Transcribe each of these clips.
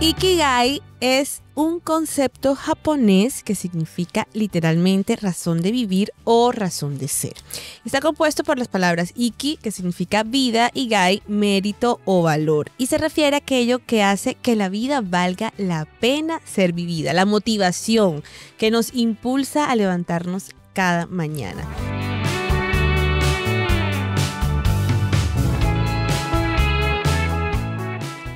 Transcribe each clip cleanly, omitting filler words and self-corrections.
Ikigai es un concepto japonés que significa literalmente razón de vivir o razón de ser. Está compuesto por las palabras Iki, que significa vida, y Gai, mérito o valor. Y se refiere a aquello que hace que la vida valga la pena ser vivida, la motivación que nos impulsa a levantarnos cada mañana.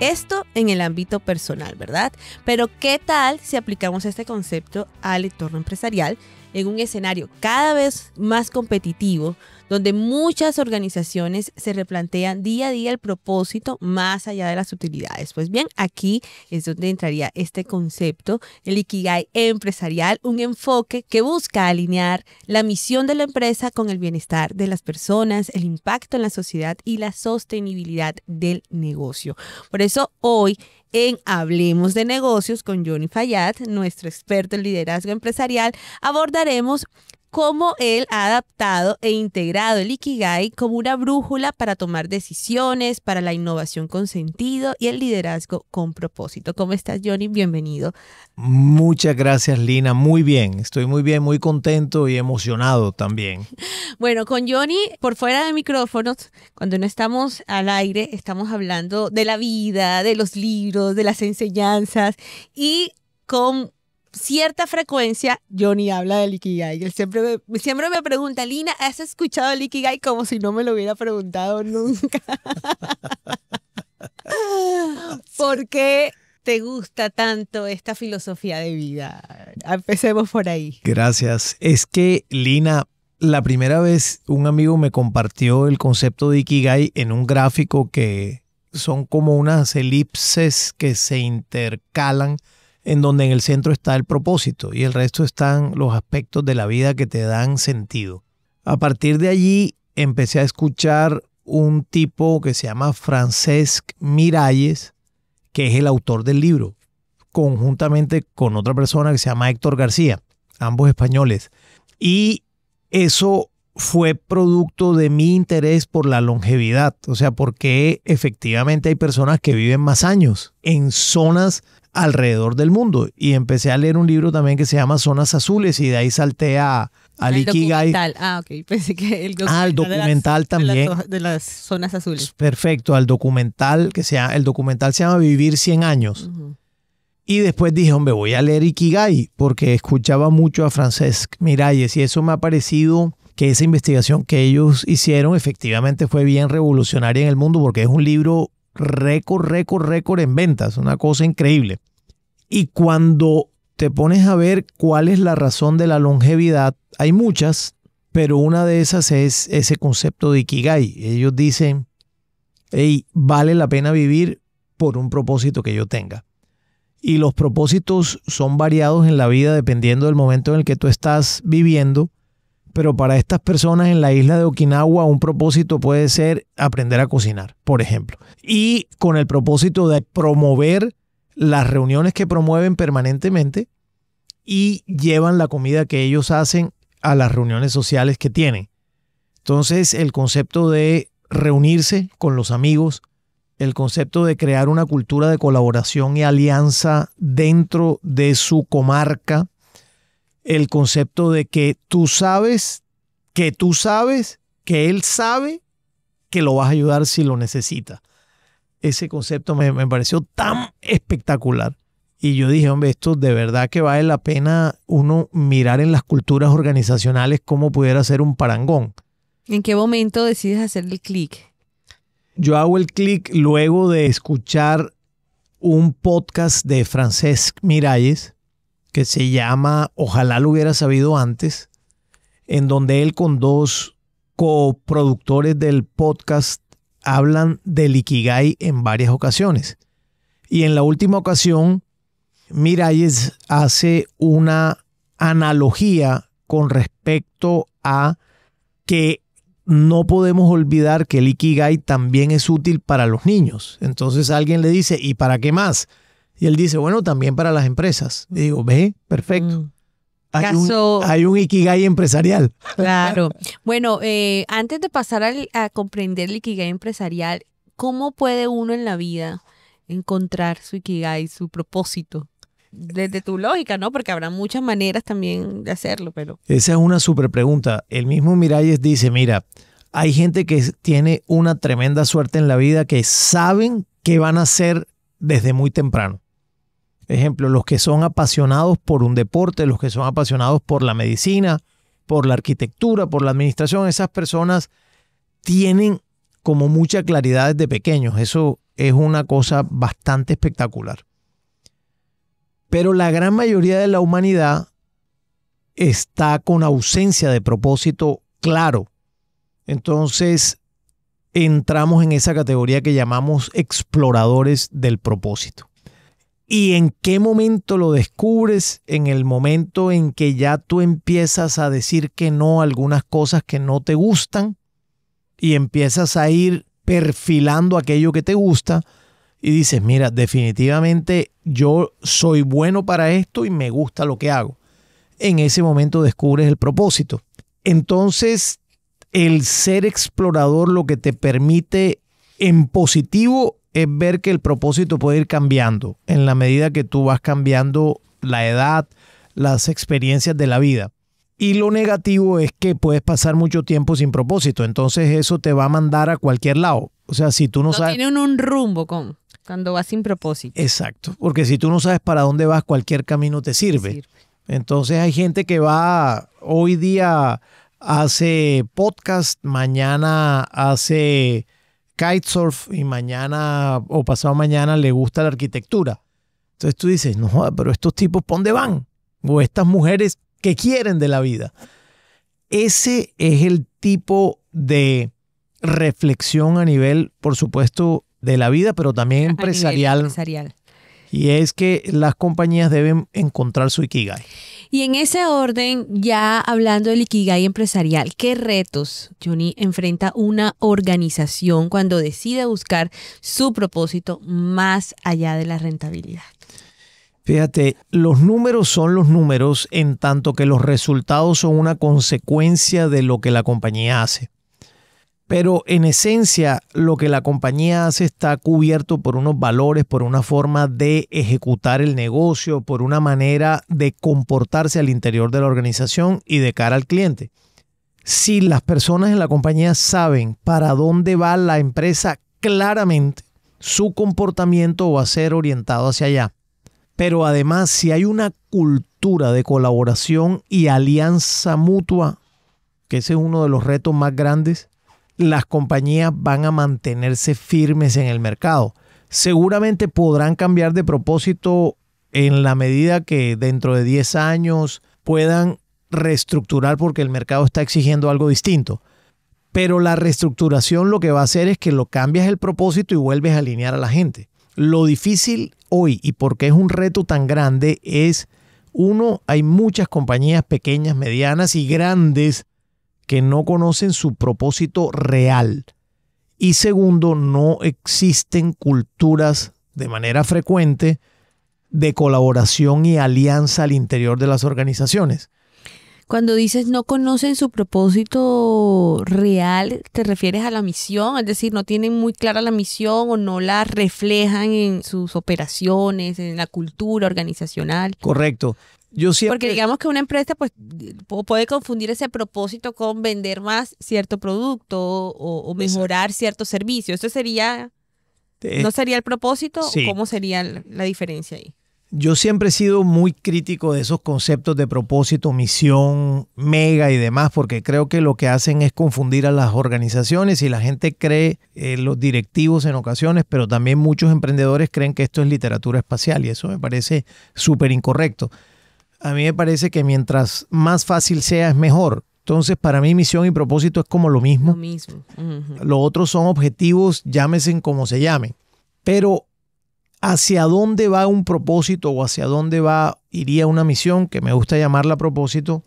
Esto en el ámbito personal, ¿verdad? Pero ¿qué tal si aplicamos este concepto al entorno empresarial en un escenario cada vez más competitivo, donde muchas organizaciones se replantean día a día el propósito más allá de las utilidades? Pues bien, aquí es donde entraría este concepto, el Ikigai empresarial, un enfoque que busca alinear la misión de la empresa con el bienestar de las personas, el impacto en la sociedad y la sostenibilidad del negocio. Por eso hoy en Hablemos de Negocios con Johnny Fayad, nuestro experto en liderazgo empresarial, abordaremos cómo él ha adaptado e integrado el Ikigai como una brújula para tomar decisiones, para la innovación con sentido y el liderazgo con propósito. ¿Cómo estás, Johnny? Bienvenido. Muchas gracias, Lina. Muy bien, estoy muy bien, muy contento y emocionado también. Bueno, con Johnny, por fuera de micrófonos, cuando no estamos al aire, estamos hablando de la vida, de los libros, de las enseñanzas, y con cierta frecuencia Johnny habla del Ikigai. Él siempre me pregunta: Lina, ¿has escuchado el Ikigai? Como si no me lo hubiera preguntado nunca. ¿Por qué te gusta tanto esta filosofía de vida? Empecemos por ahí. Gracias. Es que, Lina, la primera vez un amigo me compartió el concepto de Ikigai en un gráfico que son como unas elipses que se intercalan, en donde en el centro está el propósito y el resto están los aspectos de la vida que te dan sentido. A partir de allí empecé a escuchar un tipo que se llama Francesc Miralles, que es el autor del libro, conjuntamente con otra persona que se llama Héctor García, ambos españoles. Y eso fue producto de mi interés por la longevidad, o sea, porque efectivamente hay personas que viven más años en zonas alrededor del mundo. Y empecé a leer un libro también que se llama Zonas Azules y de ahí salté al Ikigai. Documental. Ok. Pensé que el documental también. De las zonas azules. Perfecto, al documental el documental se llama Vivir 100 años. Y después dije, hombre, voy a leer Ikigai porque escuchaba mucho a Francesc Miralles y eso me ha parecido que esa investigación que ellos hicieron efectivamente fue bien revolucionaria en el mundo porque es un libro récord en ventas, una cosa increíble. Y cuando te pones a ver cuál es la razón de la longevidad, hay muchas, pero una de esas es ese concepto de Ikigai. Ellos dicen, hey, vale la pena vivir por un propósito que yo tenga. Y los propósitos son variados en la vida dependiendo del momento en el que tú estás viviendo. Pero para estas personas en la isla de Okinawa, un propósito puede ser aprender a cocinar, por ejemplo. Y con el propósito de promover las reuniones que promueven permanentemente y llevan la comida que ellos hacen a las reuniones sociales que tienen. Entonces, el concepto de reunirse con los amigos, el concepto de crear una cultura de colaboración y alianza dentro de su comarca, el concepto de que tú sabes que él sabe que lo vas a ayudar si lo necesita. Ese concepto me pareció tan espectacular. Y yo dije, hombre, esto de verdad que vale la pena uno mirar en las culturas organizacionales cómo pudiera ser un parangón. ¿En qué momento decides hacer el clic? Yo hago el clic luego de escuchar un podcast de Francesc Miralles que se llama Ojalá lo hubiera sabido antes, en donde él con dos coproductores del podcast hablan del Ikigai en varias ocasiones. Y en la última ocasión, Miralles hace una analogía con respecto a que no podemos olvidar que el Ikigai también es útil para los niños. Entonces alguien le dice, ¿y para qué más? Y él dice, bueno, también para las empresas. Y digo, ve, perfecto. Hay un Ikigai empresarial. Claro. Bueno, antes de pasar a comprender el Ikigai empresarial, ¿cómo puede uno en la vida encontrar su ikigai, su propósito? Desde tu lógica, ¿no? Porque habrá muchas maneras también de hacerlo, pero... Esa es una súper pregunta. El mismo Miralles dice, mira, hay gente que tiene una tremenda suerte en la vida que saben qué van a hacer desde muy temprano. Ejemplo, los que son apasionados por un deporte, los que son apasionados por la medicina, por la arquitectura, por la administración, esas personas tienen como mucha claridad desde pequeños. Eso es una cosa bastante espectacular. Pero la gran mayoría de la humanidad está con ausencia de propósito claro. Entonces, entramos en esa categoría que llamamos exploradores del propósito. ¿Y en qué momento lo descubres? En el momento en que ya tú empiezas a decir que no a algunas cosas que no te gustan y empiezas a ir perfilando aquello que te gusta y dices, mira, definitivamente yo soy bueno para esto y me gusta lo que hago. En ese momento descubres el propósito. Entonces, el ser explorador lo que te permite en positivo es ver que el propósito puede ir cambiando en la medida que tú vas cambiando la edad, las experiencias de la vida. Y lo negativo es que puedes pasar mucho tiempo sin propósito. Entonces eso te va a mandar a cualquier lado. O sea, si tú no sabes... tiene un rumbo cuando vas sin propósito. Exacto. Porque si tú no sabes para dónde vas, cualquier camino te sirve. Entonces hay gente que va hoy día... hace podcast, mañana hace kitesurf y mañana o pasado mañana le gusta la arquitectura. Entonces tú dices, no joda, pero estos tipos, ¿por dónde van? O estas mujeres, ¿qué quieren de la vida? Ese es el tipo de reflexión a nivel, por supuesto, de la vida, pero también empresarial. Y es que las compañías deben encontrar su ikigai. Y en ese orden, ya hablando del ikigai empresarial, ¿qué retos, Johnny, enfrenta una organización cuando decide buscar su propósito más allá de la rentabilidad? Fíjate, los números son los números en tanto que los resultados son una consecuencia de lo que la compañía hace. Pero en esencia, lo que la compañía hace está cubierto por unos valores, por una forma de ejecutar el negocio, por una manera de comportarse al interior de la organización y de cara al cliente. Si las personas en la compañía saben para dónde va la empresa claramente, su comportamiento va a ser orientado hacia allá. Pero además, si hay una cultura de colaboración y alianza mutua, que ese es uno de los retos más grandes, las compañías van a mantenerse firmes en el mercado. Seguramente podrán cambiar de propósito en la medida que dentro de 10 años puedan reestructurar porque el mercado está exigiendo algo distinto. Pero la reestructuración lo que va a hacer es que lo cambias el propósito y vuelves a alinear a la gente. Lo difícil hoy, y porque es un reto tan grande, es, uno, hay muchas compañías pequeñas, medianas y grandes que no conocen su propósito real. Y segundo, no existen culturas de manera frecuente de colaboración y alianza al interior de las organizaciones. Cuando dices no conocen su propósito real, ¿te refieres a la misión? Es decir, no tienen muy clara la misión o no la reflejan en sus operaciones, en la cultura organizacional. Correcto. Yo siempre... Porque digamos que una empresa pues puede confundir ese propósito con vender más cierto producto o mejorar cierto servicio. ¿Eso sería, no sería el propósito? Sí. ¿O cómo sería la diferencia ahí? Yo siempre he sido muy crítico de esos conceptos de propósito, misión, mega y demás, porque creo que lo que hacen es confundir a las organizaciones y la gente cree, los directivos en ocasiones, pero también muchos emprendedores creen que esto es literatura espacial y eso me parece súper incorrecto. A mí me parece que mientras más fácil sea es mejor. Entonces, para mí misión y propósito es como lo mismo. Lo mismo. Uh-huh. Los otros son objetivos, llámese como se llamen. Pero hacia dónde va un propósito o hacia dónde iría una misión, que me gusta llamarla propósito,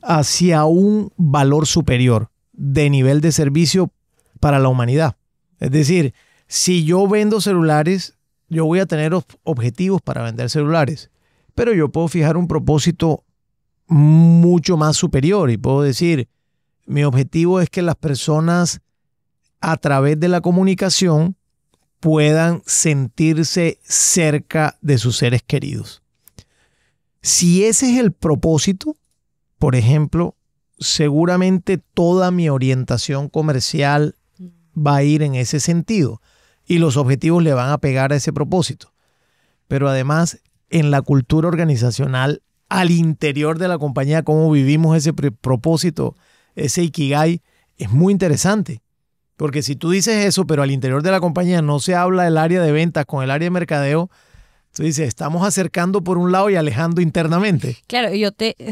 hacia un valor superior de nivel de servicio para la humanidad. Es decir, si yo vendo celulares, yo voy a tener objetivos para vender celulares. Pero yo puedo fijar un propósito mucho más superior y puedo decir, mi objetivo es que las personas a través de la comunicación puedan sentirse cerca de sus seres queridos. Si ese es el propósito, por ejemplo, seguramente toda mi orientación comercial va a ir en ese sentido y los objetivos le van a pegar a ese propósito. Pero además, en la cultura organizacional, al interior de la compañía, cómo vivimos ese propósito, ese Ikigai, es muy interesante. Porque si tú dices eso, pero al interior de la compañía no se habla del área de ventas con el área de mercadeo, tú dices, estamos acercando por un lado y alejando internamente. Claro,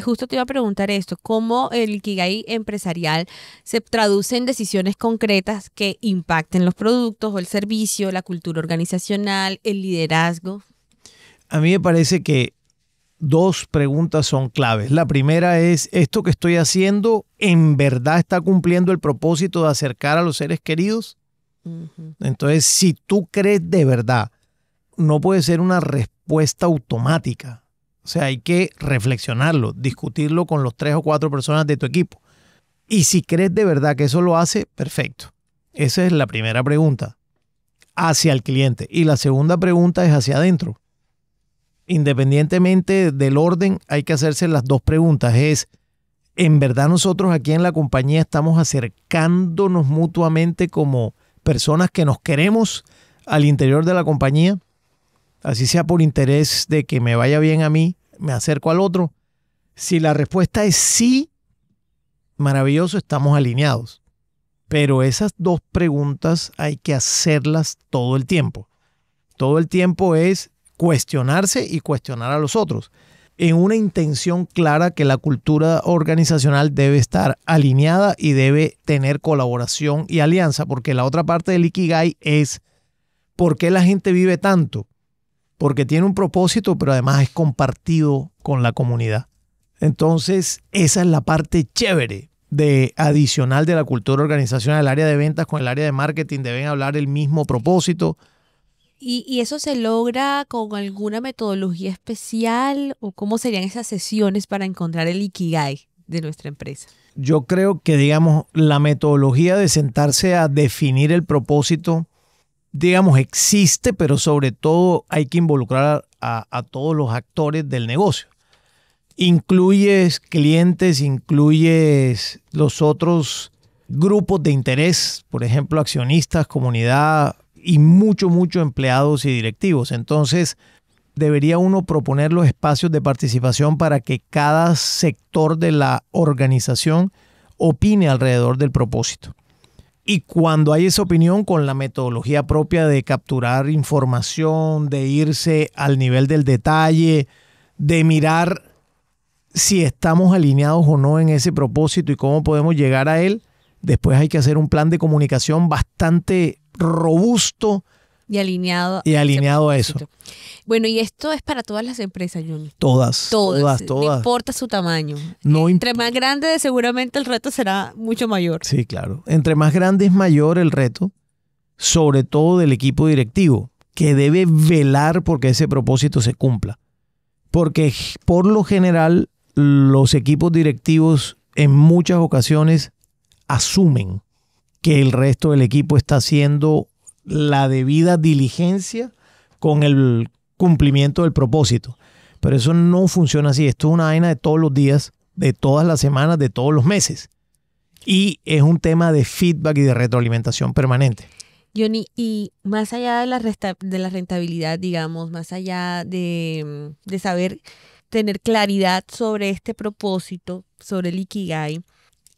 justo te iba a preguntar esto, ¿cómo el Ikigai empresarial se traduce en decisiones concretas que impacten los productos o el servicio, la cultura organizacional, el liderazgo? A mí me parece que dos preguntas son claves. La primera es, ¿esto que estoy haciendo en verdad está cumpliendo el propósito de acercar a los seres queridos? Uh-huh. Entonces, si tú crees de verdad, no puede ser una respuesta automática. O sea, hay que reflexionarlo, discutirlo con los 3 o 4 personas de tu equipo. Y si crees de verdad que eso lo hace, perfecto. Esa es la primera pregunta, hacia el cliente. Y la segunda pregunta es hacia adentro. Independientemente del orden, hay que hacerse las dos preguntas. Es, ¿en verdad nosotros aquí en la compañía estamos acercándonos mutuamente como personas que nos queremos al interior de la compañía? Así sea por interés de que me vaya bien a mí, me acerco al otro. Si la respuesta es sí, maravilloso, estamos alineados. Pero esas dos preguntas hay que hacerlas todo el tiempo. Todo el tiempo es cuestionarse y cuestionar a los otros, en una intención clara que la cultura organizacional debe estar alineada y debe tener colaboración y alianza, porque la otra parte del Ikigai es ¿por qué la gente vive tanto? Porque tiene un propósito, pero además es compartido con la comunidad. Entonces, esa es la parte chévere adicional de la cultura organizacional. El área de ventas con el área de marketing deben hablar el mismo propósito. ¿Y eso se logra con alguna metodología especial o cómo serían esas sesiones para encontrar el Ikigai de nuestra empresa? Yo creo que, digamos, la metodología de sentarse a definir el propósito, digamos, existe, pero sobre todo hay que involucrar a todos los actores del negocio. Incluyes clientes, incluyes los otros grupos de interés, por ejemplo, accionistas, comunidad, y mucho empleados y directivos. Entonces, debería uno proponer los espacios de participación para que cada sector de la organización opine alrededor del propósito. Y cuando hay esa opinión, con la metodología propia de capturar información, de irse al nivel del detalle, de mirar si estamos alineados o no en ese propósito y cómo podemos llegar a él, después hay que hacer un plan de comunicación bastante robusto y alineado a eso. Bueno, y esto es para todas las empresas, Johnny. Todas. No importa su tamaño. Entre más grande, seguramente el reto será mucho mayor. Sí, claro. Entre más grande es mayor el reto, sobre todo del equipo directivo, que debe velar porque ese propósito se cumpla. Porque por lo general, los equipos directivos en muchas ocasiones asumen que el resto del equipo está haciendo la debida diligencia con el cumplimiento del propósito. Pero eso no funciona así. Esto es una vaina de todos los días, de todas las semanas, de todos los meses. Y es un tema de feedback y de retroalimentación permanente. Johnny, y más allá de la rentabilidad, digamos, más allá de saber tener claridad sobre este propósito, sobre el Ikigai,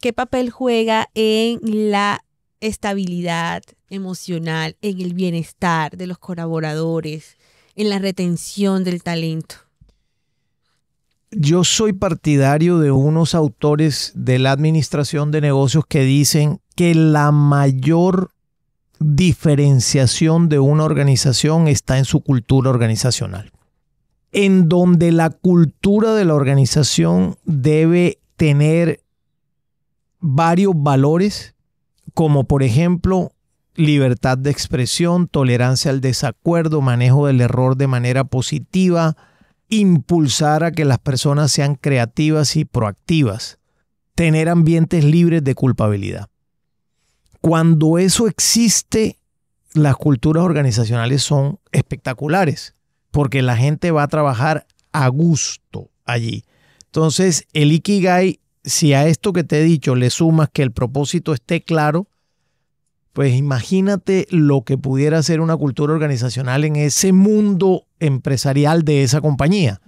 ¿qué papel juega en la estabilidad emocional, en el bienestar de los colaboradores, en la retención del talento? Yo soy partidario de unos autores de la administración de negocios que dicen que la mayor diferenciación de una organización está en su cultura organizacional, en donde la cultura de la organización debe tener varios valores, como por ejemplo libertad de expresión, tolerancia al desacuerdo, manejo del error de manera positiva, impulsar a que las personas sean creativas y proactivas, tener ambientes libres de culpabilidad. Cuando eso existe, las culturas organizacionales son espectaculares porque la gente va a trabajar a gusto allí. Entonces, el Ikigai, si a esto que te he dicho le sumas que el propósito esté claro, pues imagínate lo que pudiera ser una cultura organizacional en ese mundo empresarial de esa compañía.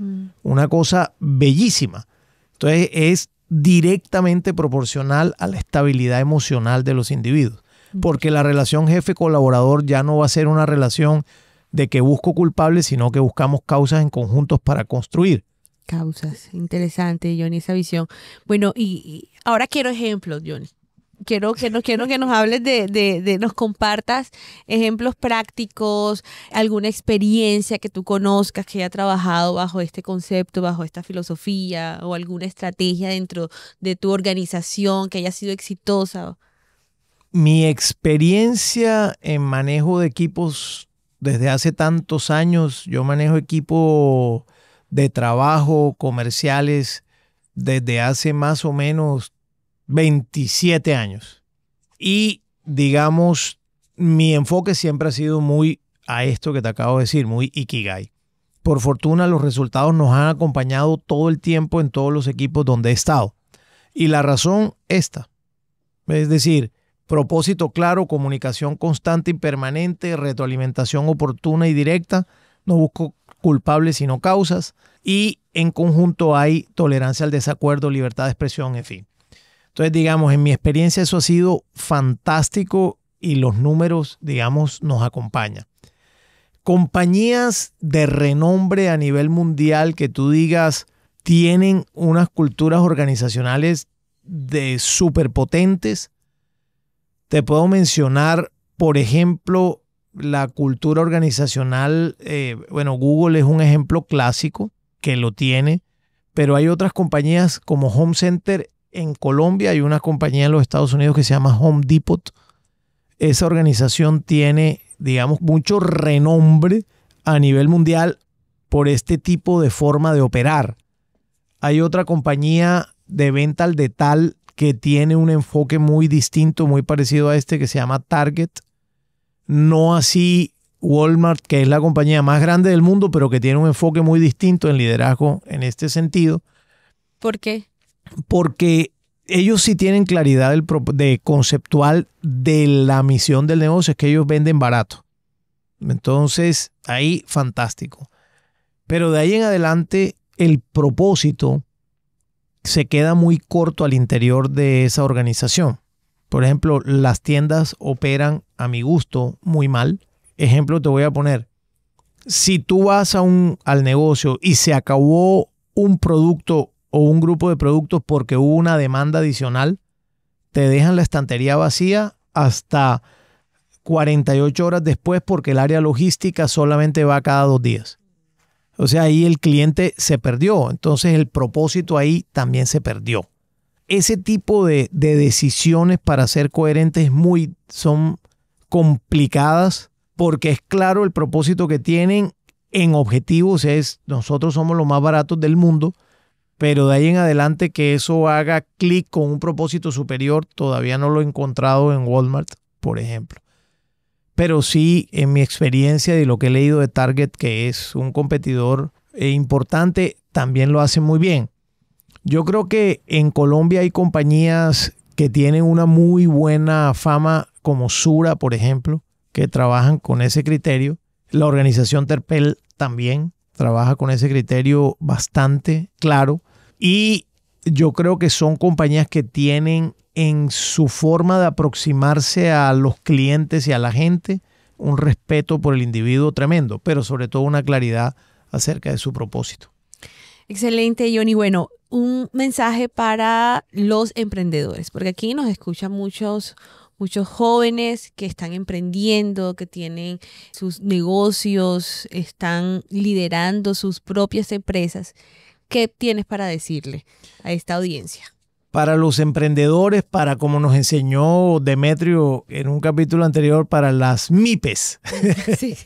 Una cosa bellísima. Entonces, es directamente proporcional a la estabilidad emocional de los individuos. Porque la relación jefe-colaborador ya no va a ser una relación de que busco culpables, sino que buscamos causas en conjuntos para construir. Causas. Interesante, Johnny, esa visión. Bueno, y ahora quiero ejemplos, Johnny. Quiero que nos hables nos compartas ejemplos prácticos, alguna experiencia que tú conozcas que haya trabajado bajo este concepto, bajo esta filosofía, o alguna estrategia dentro de tu organización que haya sido exitosa. Mi experiencia en manejo de equipos desde hace tantos años, yo manejo equipos de trabajo comerciales desde hace más o menos 27 años. Y digamos, mi enfoque siempre ha sido muy a esto que te acabo de decir, muy Ikigai. Por fortuna, los resultados nos han acompañado todo el tiempo en todos los equipos donde he estado. Y la razón esta, es decir, propósito claro, comunicación constante y permanente, retroalimentación oportuna y directa, no busco culpables sino causas, y en conjunto hay tolerancia al desacuerdo, libertad de expresión, en fin. Entonces, digamos, en mi experiencia eso ha sido fantástico y los números, digamos, nos acompañan. Compañías de renombre a nivel mundial que tú digas tienen unas culturas organizacionales de superpotentes. Te puedo mencionar, por ejemplo, la cultura organizacional. Google es un ejemplo clásico que lo tiene, pero hay otras compañías como Home Center en Colombia, hay una compañía en los Estados Unidos que se llama Home Depot. Esa organización tiene, digamos, mucho renombre a nivel mundial por este tipo de forma de operar. Hay otra compañía de venta al detalle que tiene un enfoque muy distinto, muy parecido a este, que se llama Target. No así Walmart, que es la compañía más grande del mundo, pero que tiene un enfoque muy distinto en liderazgo en este sentido. ¿Por qué? Porque ellos sí tienen claridad de conceptual de la misión del negocio, es que ellos venden barato. Entonces, ahí fantástico. Pero de ahí en adelante, el propósito se queda muy corto al interior de esa organización. Por ejemplo, las tiendas operan a mi gusto muy mal. Ejemplo te voy a poner. Si tú vas al negocio y se acabó un producto o un grupo de productos porque hubo una demanda adicional, te dejan la estantería vacía hasta 48 horas después porque el área logística solamente va cada 2 días. O sea, ahí el cliente se perdió. Entonces el propósito ahí también se perdió. Ese tipo de decisiones para ser coherentes son complicadas porque es claro el propósito que tienen en objetivos es nosotros somos los más baratos del mundo, pero de ahí en adelante que eso haga clic con un propósito superior todavía no lo he encontrado en Walmart, por ejemplo. Pero sí, en mi experiencia de lo que he leído de Target, que es un competidor importante, también lo hacen muy bien. Yo creo que en Colombia hay compañías que tienen una muy buena fama, como Sura, por ejemplo, que trabajan con ese criterio. La organización Terpel también trabaja con ese criterio bastante claro. Y yo creo que son compañías que tienen en su forma de aproximarse a los clientes y a la gente un respeto por el individuo tremendo, pero sobre todo una claridad acerca de su propósito. Excelente, Johnny. Bueno, un mensaje para los emprendedores, porque aquí nos escuchan muchos jóvenes que están emprendiendo, que tienen sus negocios, están liderando sus propias empresas. ¿Qué tienes para decirle a esta audiencia? Para los emprendedores, como nos enseñó Demetrio en un capítulo anterior, para las MIPES. Sí.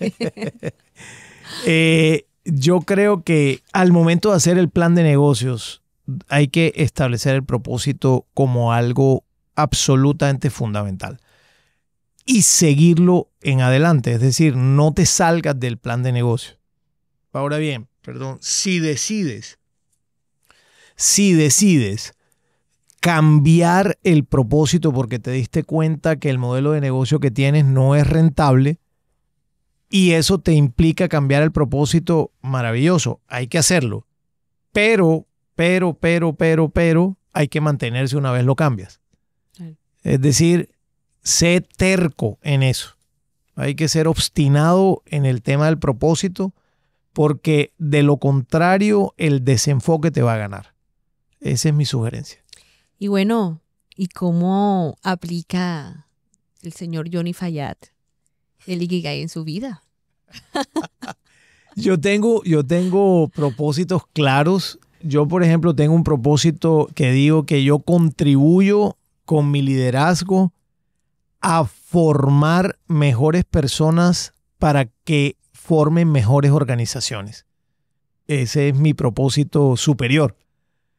Yo creo que al momento de hacer el plan de negocios hay que establecer el propósito como algo absolutamente fundamental. y seguirlo en adelante. Es decir, no te salgas del plan de negocio. Ahora bien, si decides cambiar el propósito porque te diste cuenta que el modelo de negocio que tienes no es rentable y eso te implica cambiar el propósito, maravilloso, hay que hacerlo. Pero, hay que mantenerse una vez lo cambias. Es decir, sé terco en eso. Hay que ser obstinado en el tema del propósito porque de lo contrario el desenfoque te va a ganar. Esa es mi sugerencia. Y bueno, ¿y cómo aplica el señor Johnny Fayad el Ikigai en su vida? Yo tengo propósitos claros. Yo, por ejemplo, tengo un propósito que digo que yo contribuyo con mi liderazgo a formar mejores personas para que formen mejores organizaciones. Ese es mi propósito superior.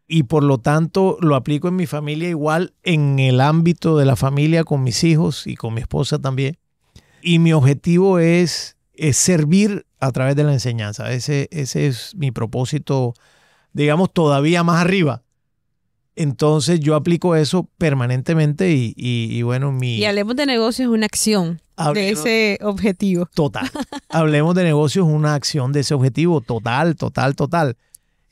Y por lo tanto lo aplico en mi familia igual en el ámbito de la familia con mis hijos y con mi esposa también. Y mi objetivo es servir a través de la enseñanza. Ese es mi propósito, digamos, todavía más arriba. Entonces yo aplico eso permanentemente y bueno, Y Hablemos de Negocios es una acción de ese objetivo. Total. Hablemos de Negocios es una acción de ese objetivo. Total.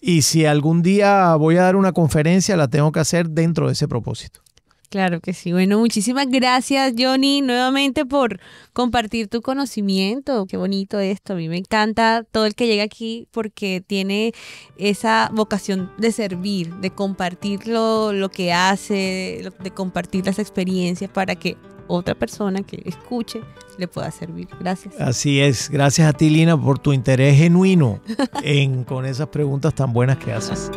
Y si algún día voy a dar una conferencia, la tengo que hacer dentro de ese propósito. Claro que sí. Bueno, muchísimas gracias, Johnny, nuevamente por compartir tu conocimiento. Qué bonito esto. A mí me encanta todo el que llega aquí porque tiene esa vocación de servir, de compartir lo que hace, de compartir las experiencias para que otra persona que escuche le pueda servir. Gracias. Así es. Gracias a ti, Lina, por tu interés genuino con esas preguntas tan buenas que haces.